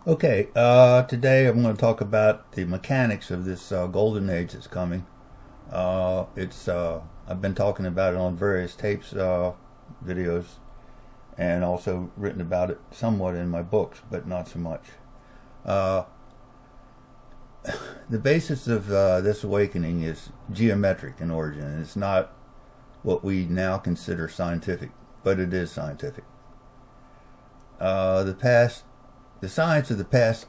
Okay, today I'm going to talk about the mechanics of this golden age that's coming. It's I've been talking about it on various tapes, videos, and also written about it somewhat in my books, but not so much. Uh, the basis of this awakening is geometric in origin. It's not what we now consider scientific, but it is scientific. The science of the past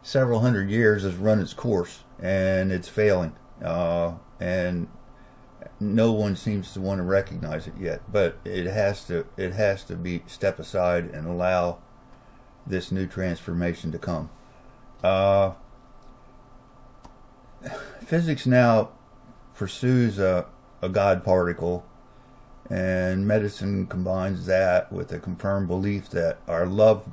several hundred years has run its course, and it's failing. And no one seems to want to recognize it yet. But it has to be step aside and allow this new transformation to come. Uh, Physics now pursues a God particle, and medicine combines that with a confirmed belief that our love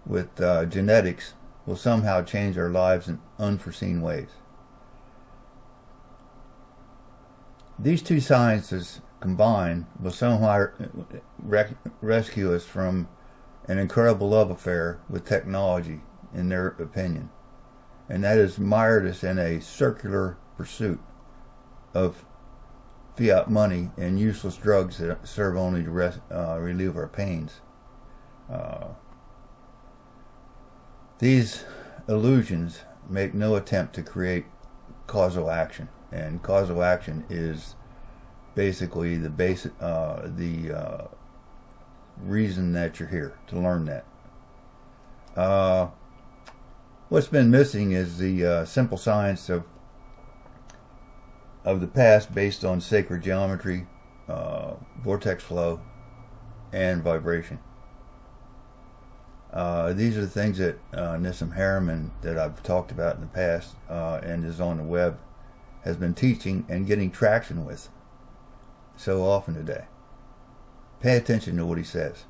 with genetics will somehow change our lives in unforeseen ways. These two sciences combined will somehow rescue us from an incredible love affair with technology, in their opinion, and that has mired us in a circular pursuit of fiat money and useless drugs that serve only to relieve our pains. Uh, these illusions make no attempt to create causal action, and causal action is basically the reason that you're here, to learn that. Uh, what's been missing is the simple science of the past, based on sacred geometry, vortex flow, and vibration. These are the things that Nissim Harriman, that I've talked about in the past, and is on the web, has been teaching and getting traction with so often today. Pay attention to what he says.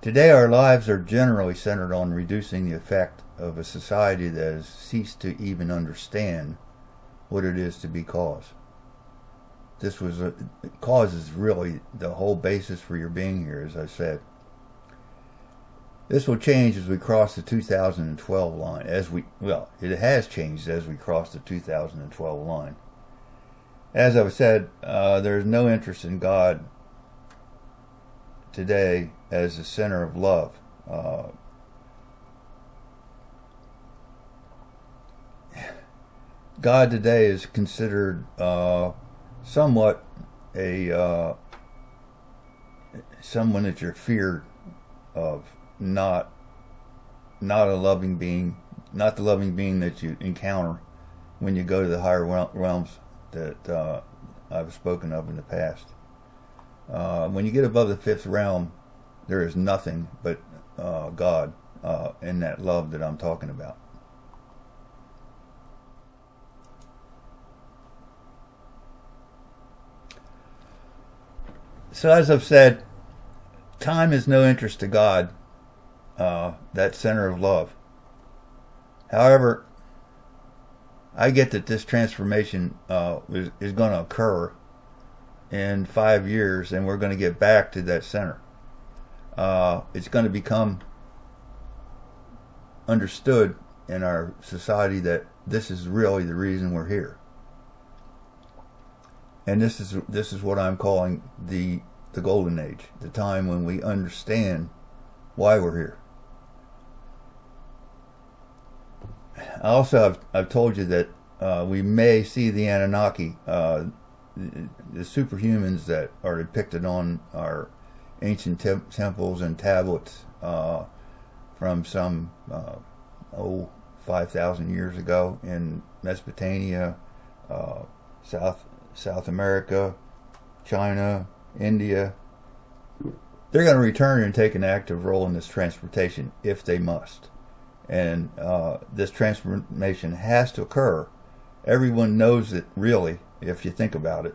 Today our lives are generally centered on reducing the effect of a society that has ceased to even understand what it is to be cause. Cause is really the whole basis for your being here, as I said. This will change as we cross the 2012 line. It has changed as we cross the 2012 line. As I've said, there's no interest in God today as the center of love. God today is considered somewhat someone that you're feared of, not a loving being, not the loving being that you encounter when you go to the higher realms that I've spoken of in the past. When you get above the fifth realm, there is nothing but God in that love that I'm talking about. So as I've said, time is no interest to God, that center of love. However, I get that this transformation is going to occur in 5 years, and we're going to get back to that center. It's going to become understood in our society that this is really the reason we're here. And this is what I'm calling the golden age, the time when we understand why we're here. Also, I've told you that we may see the Anunnaki, the superhumans that are depicted on our ancient temples and tablets from some 5,000 years ago in Mesopotamia, South America, China, India. They're going to return and take an active role in this transportation if they must. And this transformation has to occur. Everyone knows it, really, if you think about it.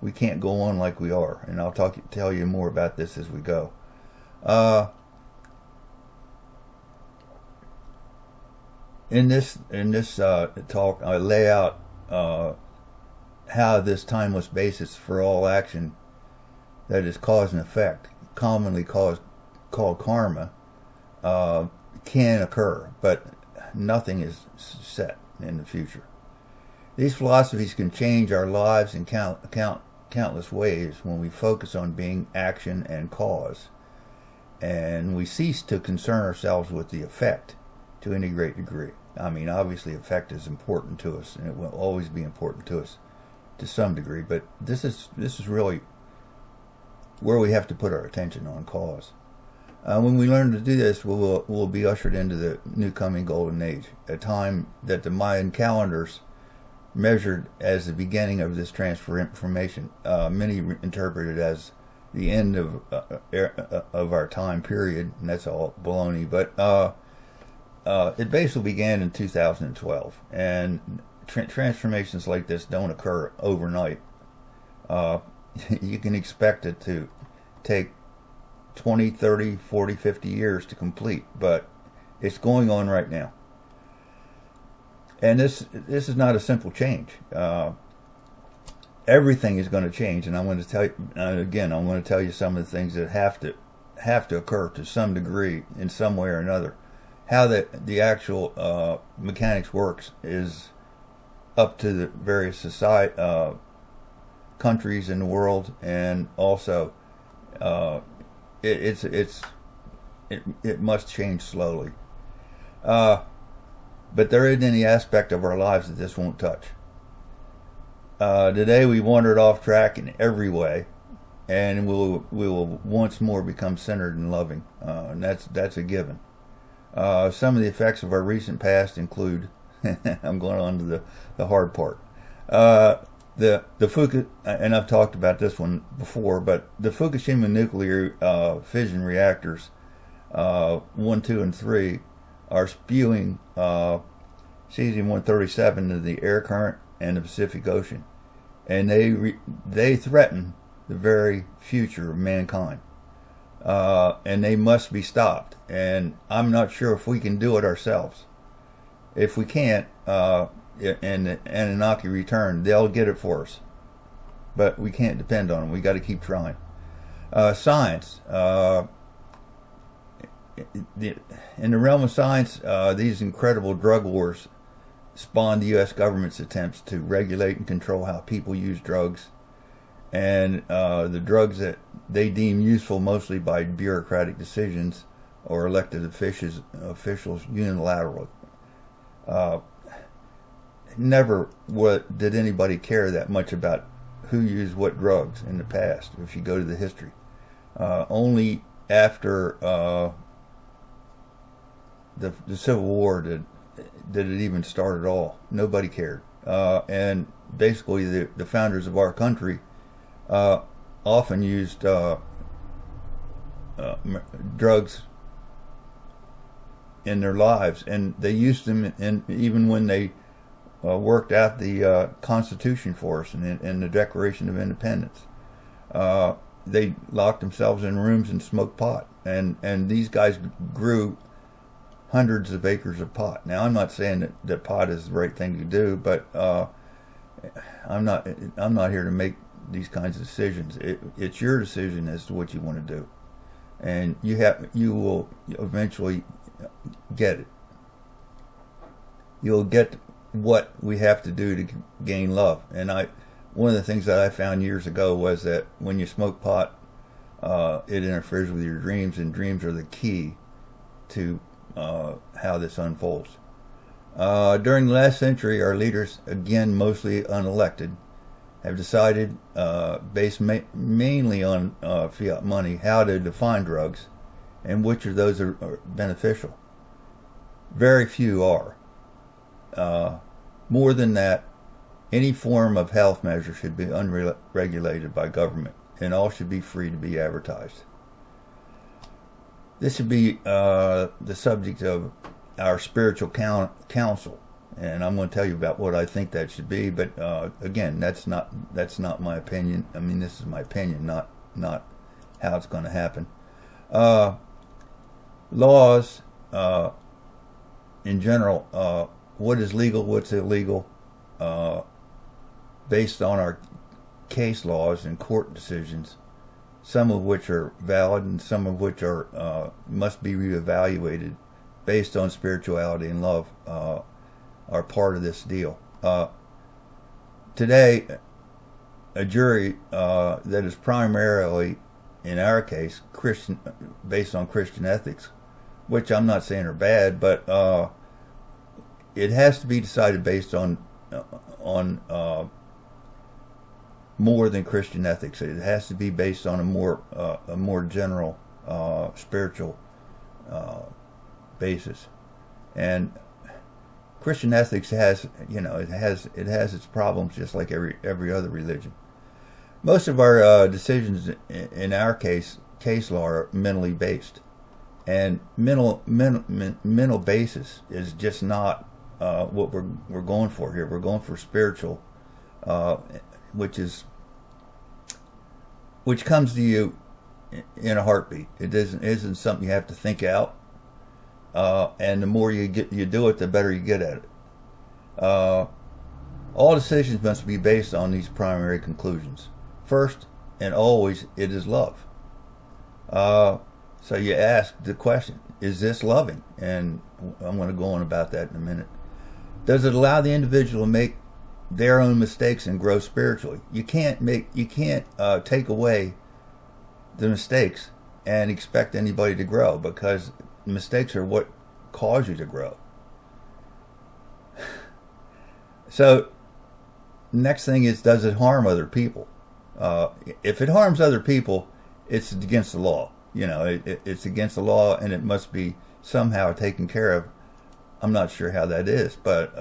We can't go on like we are, and I'll tell you more about this as we go. In this talk, I lay out how this timeless basis for all action, that is cause and effect, commonly called karma, can occur, but nothing is set in the future. These philosophies can change our lives in countless ways when we focus on being action and cause, and we cease to concern ourselves with the effect to any great degree. I mean, obviously, effect is important to us, and it will always be important to us to some degree. But this is really where we have to put our attention on cause. When we learn to do this, we'll be ushered into the new coming golden age, a time that the Mayan calendars measured as the beginning of this transformation. Many interpret it as the end of our time period, and that's all baloney. But it basically began in 2012, and transformations like this don't occur overnight. You can expect it to take 20, 30, 40, 50 years to complete, but it's going on right now. And this is not a simple change. Everything is going to change, and I'm going to tell you again. I'm going to tell you some of the things that have to occur to some degree in some way or another. How the actual mechanics works is up to the various countries in the world, and also it must change slowly. But there isn't any aspect of our lives that this won't touch. Today we wandered off track in every way, and we will once more become centered and loving. And that's a given. Some of the effects of our recent past include I'm going on to the hard part. The and I've talked about this one before, but the Fukushima nuclear fission reactors 1, 2, and 3 are spewing cesium-137 into the air current and the Pacific Ocean, and they threaten the very future of mankind, and they must be stopped. And I'm not sure if we can do it ourselves. If we can't, and Anunnaki return, they'll get it for us, but we can't depend on them. We got to keep trying. Science. In the realm of science, these incredible drug wars spawned the U.S. government's attempts to regulate and control how people use drugs, and the drugs that they deem useful mostly by bureaucratic decisions or elected officials unilaterally. Never did anybody care that much about who used what drugs in the past, if you go to the history. Only after the Civil War did it even start at all. Nobody cared. And basically the founders of our country often used drugs in their lives, and they used them even when they worked out the Constitution for us and the Declaration of Independence. They locked themselves in rooms and smoked pot, and these guys grew hundreds of acres of pot. Now, I'm not saying that pot is the right thing to do, but I'm not here to make these kinds of decisions. It's your decision as to what you want to do, and you will eventually get it. You'll get what we have to do to gain love. And one of the things that I found years ago was that when you smoke pot, it interferes with your dreams, and dreams are the key to how this unfolds. During the last century, our leaders, again mostly unelected, have decided, based mainly on fiat money, how to define drugs and which of those are beneficial. Very few are. More than that, any form of health measure should be unregulated by government, and all should be free to be advertised. This should be the subject of our spiritual council, and I'm going to tell you about what I think that should be. But again, that's not my opinion. I mean, this is my opinion, not how it's going to happen. Laws, in general, what is legal, what's illegal, based on our case laws and court decisions, some of which are valid and some of which are must be reevaluated based on spirituality and love, are part of this deal. Today, a jury that is primarily, in our case, Christian, based on Christian ethics, which I'm not saying are bad, but it has to be decided based on more than Christian ethics. It has to be based on a more general spiritual basis. And Christian ethics has, it has its problems, just like every other religion. Most of our decisions in our case law, are mentally based, and mental basis is just not what we're going for here. We're going for spiritual, which comes to you in a heartbeat. It isn't something you have to think out. And the more you do it, the better you get at it. All decisions must be based on these primary conclusions. First and always, it is love. So you ask the question, is this loving? And I'm going to go on about that in a minute. Does it allow the individual to make their own mistakes and grow spiritually? You can't take away the mistakes and expect anybody to grow, because mistakes are what cause you to grow. So, next thing is, does it harm other people? If it harms other people, it's against the law. It's against the law, and it must be somehow taken care of. I'm not sure how that is, but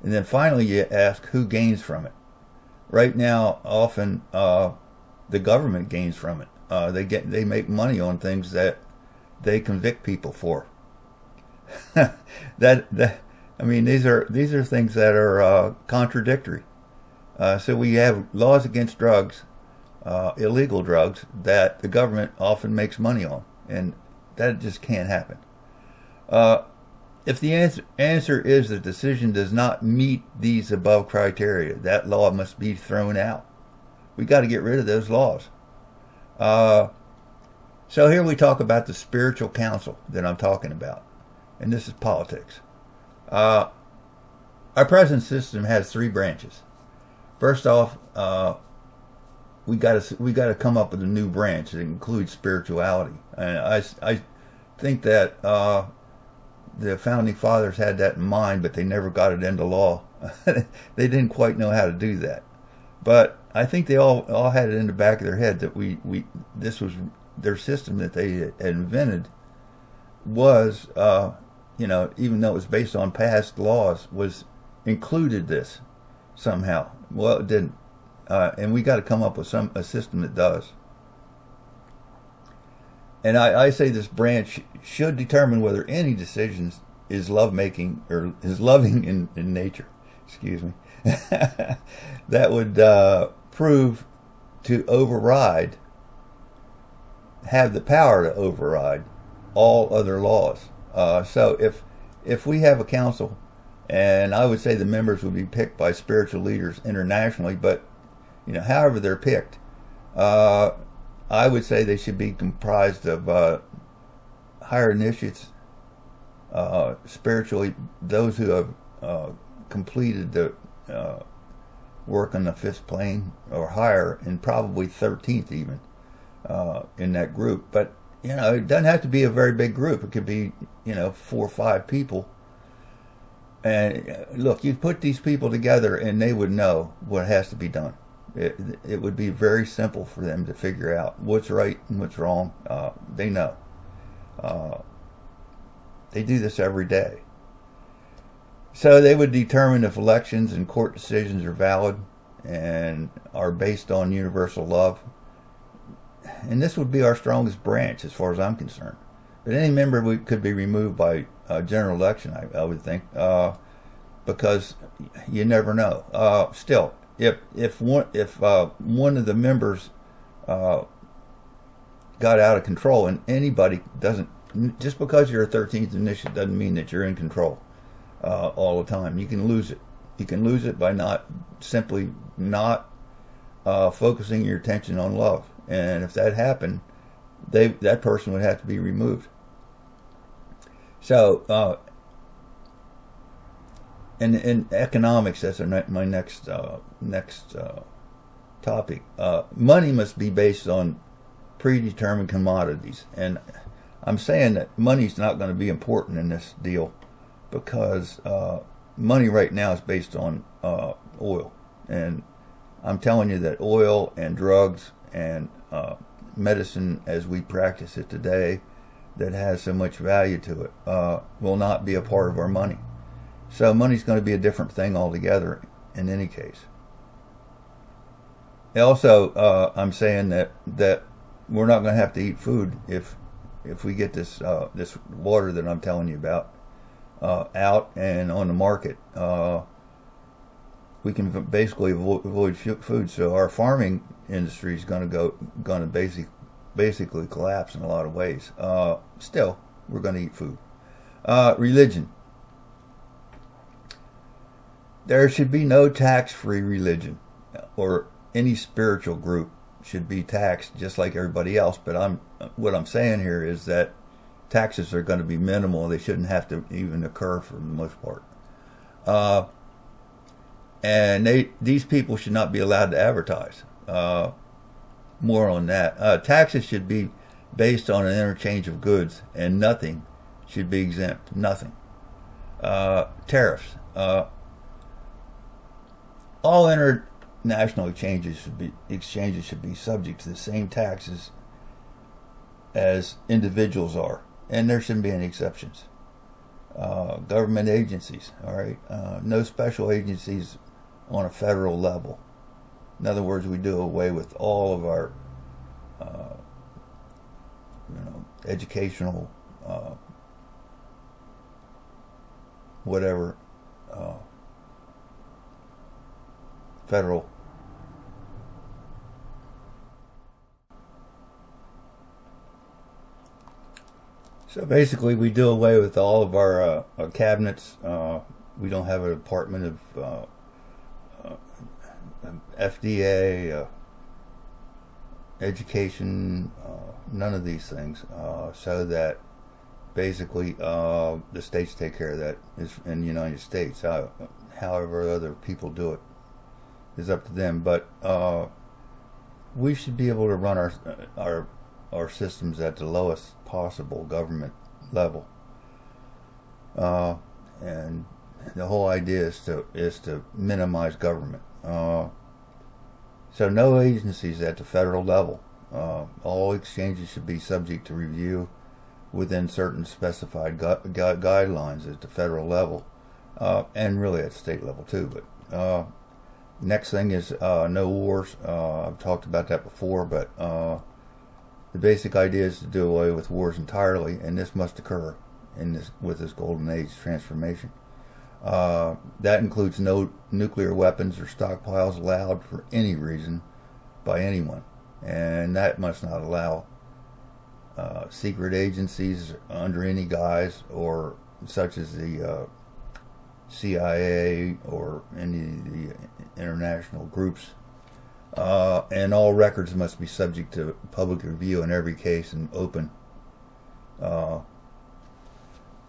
and then finally you ask, who gains from it? Right now, often the government gains from it. They make money on things that they convict people for. These are things that are contradictory. So we have laws against drugs, illegal drugs, that the government often makes money on, and that just can't happen. If the answer is the decision does not meet these above criteria, that law must be thrown out. We got to get rid of those laws. So here we talk about the spiritual council that I'm talking about, and this is politics. Our present system has three branches. First off, we got to come up with a new branch that includes spirituality, and I think that the founding fathers had that in mind, but they never got it into law. They didn't quite know how to do that, but I think they all had it in the back of their head that this was their system that they had invented was, even though it was based on past laws, was included this somehow. Well, it didn't, and we got to come up with a system that does. And I say this branch should determine whether any decisions is lovemaking or is loving in nature. Excuse me. That would prove to have the power to override all other laws. So if we have a council, and I would say the members would be picked by spiritual leaders internationally, but however they're picked, I would say they should be comprised of higher initiates, spiritually, those who have completed the work on the fifth plane or higher, and probably 13th even in that group. But it doesn't have to be a very big group. It could be 4 or 5 people. And look, you put these people together, and they would know what has to be done. It would be very simple for them to figure out what's right and what's wrong. They know. They do this every day. So they would determine if elections and court decisions are valid and are based on universal love. And this would be our strongest branch as far as I'm concerned. But any member could be removed by general election, I would think, because you never know. Still, if one of the members got out of control, and anybody doesn't, just because you're a 13th initiate doesn't mean that you're in control all the time. You can lose it. You can lose it by not focusing your attention on love and if that happened, that person would have to be removed. So, in economics, that's my next topic. Money must be based on predetermined commodities, and I'm saying that money's not going to be important in this deal because money right now is based on oil, and I'm telling you that oil and drugs and medicine as we practice it today that has so much value to it will not be a part of our money. So money's going to be a different thing altogether in any case. Also, I'm saying that we're not going to have to eat food if we get this water that I'm telling you about out and on the market. We can basically avoid food. So our farming industry is going to basically collapse in a lot of ways. Still, we're going to eat food. Religion. There should be no tax-free religion, or any spiritual group should be taxed just like everybody else. But what I'm saying here is that taxes are going to be minimal. They shouldn't have to even occur for the most part. And these people should not be allowed to advertise. More on that. Taxes should be based on an interchange of goods, and nothing should be exempt. Nothing. Tariffs. All international exchanges should be subject to the same taxes as individuals are, and there shouldn't be any exceptions. Government agencies, all right, no special agencies on a federal level. In other words, we do away with all of our, educational, whatever, federal. So basically, we do away with all of our cabinets. We don't have a department of FDA, education, none of these things. So that basically the states take care of that in the United States. However other people do it is up to them. But we should be able to run our systems at the lowest possible government level. And the whole idea is to minimize government. So no agencies at the federal level. All exchanges should be subject to review within certain specified guidelines at the federal level, and really at state level too. But next thing is no wars. I've talked about that before, but the basic idea is to do away with wars entirely, and this must occur with this golden age transformation. That includes no nuclear weapons or stockpiles allowed for any reason by anyone, and that must not allow secret agencies under any guise, or such as the CIA or any of the international groups. And all records must be subject to public review in every case and open.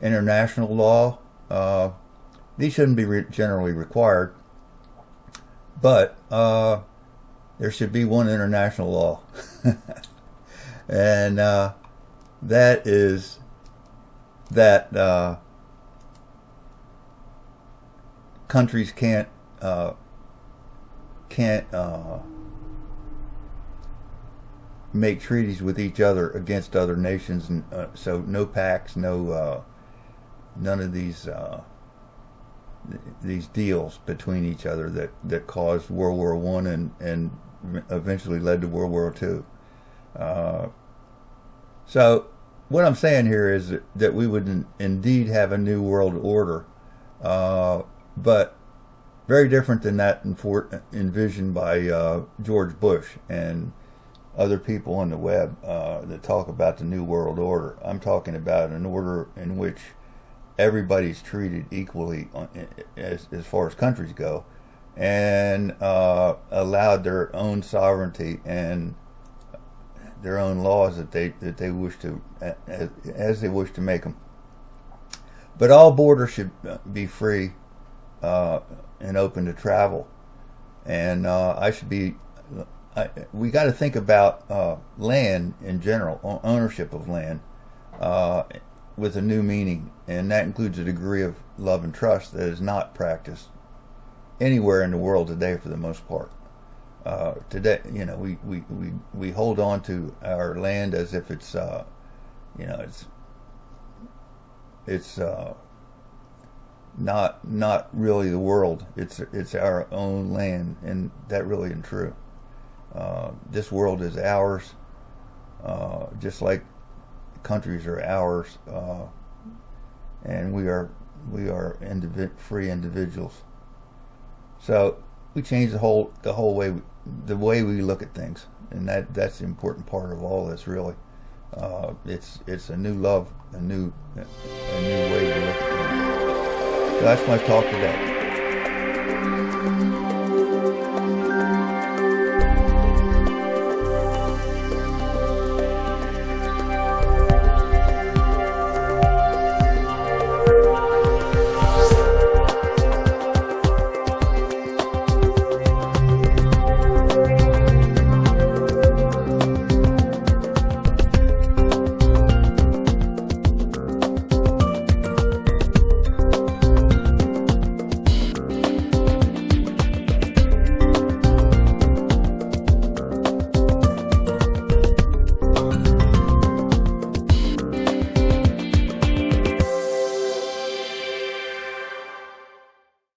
International law. These shouldn't be generally required, but there should be one international law, and that is that countries can't make treaties with each other against other nations, and so no pacts, none of these deals between each other that caused World War I and eventually led to World War II. So what I'm saying here is that we would indeed have a new world order, but very different than that envisioned by George Bush and other people on the web that talk about the new world order. I'm talking about an order in which everybody's treated equally as far as countries go, and allowed their own sovereignty and their own laws that they wish to, as they wish to make them. But all borders should be free and open to travel, and we got to think about land in general, ownership of land, with a new meaning, and that includes a degree of love and trust that is not practiced anywhere in the world today, for the most part. Today, we hold on to our land as if it's not really the world. It's our own land, and that really isn't true. This world is ours, just like countries are ours, and we are free individuals. So we change the whole way we look at things, and that's the important part of all this. Really, it's a new love, a new way to look at things. So that's my talk today.